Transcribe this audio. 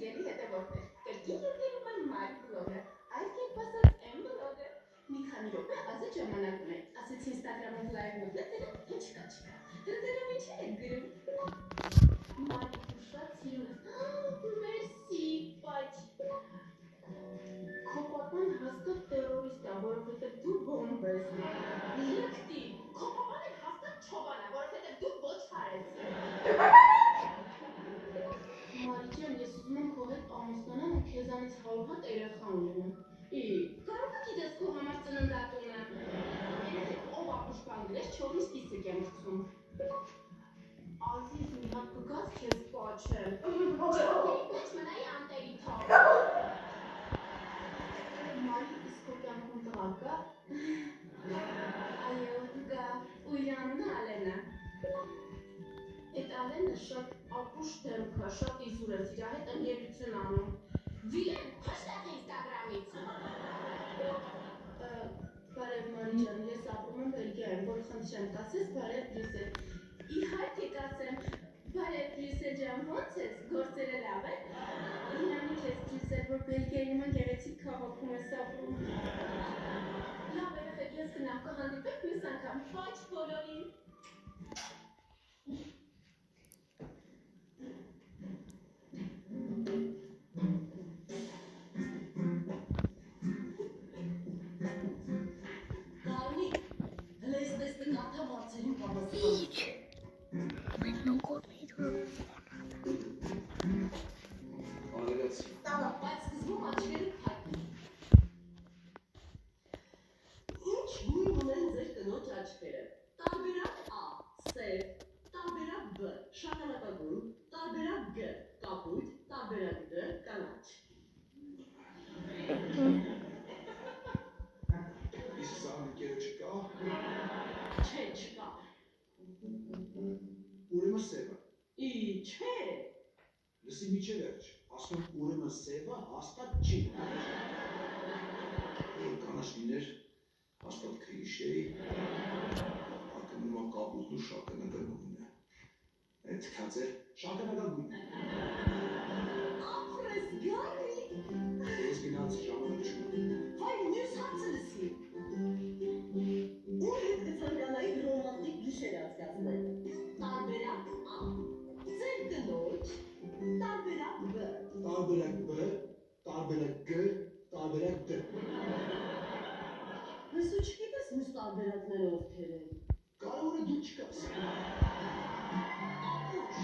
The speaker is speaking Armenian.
Սիրելի հետևորդներ, կրկին երկերում են Մարկ բլոգը, այս կերպ ասած M բլոգը։ Մի քանի րոպե ազատ ժամանակ ունեք, ասեցի Instagram-ով լայվ մտնեցել, չկա։ Դրդերում ինչ եք գրում։ Մարկ շատ սիրուն է։ Մերսի, պաչ։ Քո պապան հաստատ տերորիստ է, որովհետև դու բոմբ ես։ Լկտի, քո պապան էլ հաստատ չոբան է, որովհետև դու ոչխար ես։ Մարիջան, ես ուզում եմ քո հետ ամուսնանամ ու քեզանից 100 հատ երեխա ունենամ։ Կարող է գիտես քո համար ծննդատունը։ Ով ապուշ բան գրես, չորից կիսը կեմրցում։ Ազիզ մի հատ կգաս քեզ պաչեմ։ Չոքերի մեջ մնայի անտերի թող։ Մարի իսկ քո կյանքում տղա կա։ Այո, կա, ու իր անունը Ալենա։ Այդ Ալենը շատ ապուշ դեմք է, շատ իզուր է, իր հետ ընկերություն անում։ Վիլեն, հաշտեղ Instagram-ից։ Բարև Մարիջան, ես ապրում եմ Բելգիայում, որ խնդրեմ կասես բարև Բրյուսել։ Իհարկե կասեմ, բարև Բրյուսել ջան, ո՞նց ես, գործերը լավ է։ Իրանիք ես Բրյուսել, որ Բելգիայի նման գեղեցիկ քաղաքում ես ապրում։ Լավ երեխեք, ես գնամ կհանդիպենք մյուս անգամ, ոչ բոլորին։ Ուրեմն սևը։ Չէ։ Լսի միջև վերջ, ասում ուրեմն սևը հաստատ չի։ Որ կանաչ լիներ, հաստատ քրիշեի, ակնումա կապուտն ու շագանակագույնը։ Այդ քած է շագանակագույնը։ Ապրես գարի։ Ես գնաց ժամանակ չունեմ։ Հայ մյուս հարցը լսի։ Ուր հետ կցանկանայի ռոմանտիկ գիշեր անցկացնել։ Տարբերակ A, ձեր կնոջ, տարբերակ B։ Տարբերակ B, տարբերակ G, տարբերակ D։ Ես ու չգիտես մյուս տարբերակները ովքեր են։ Կարող է դու չկաս։ Ապուշ,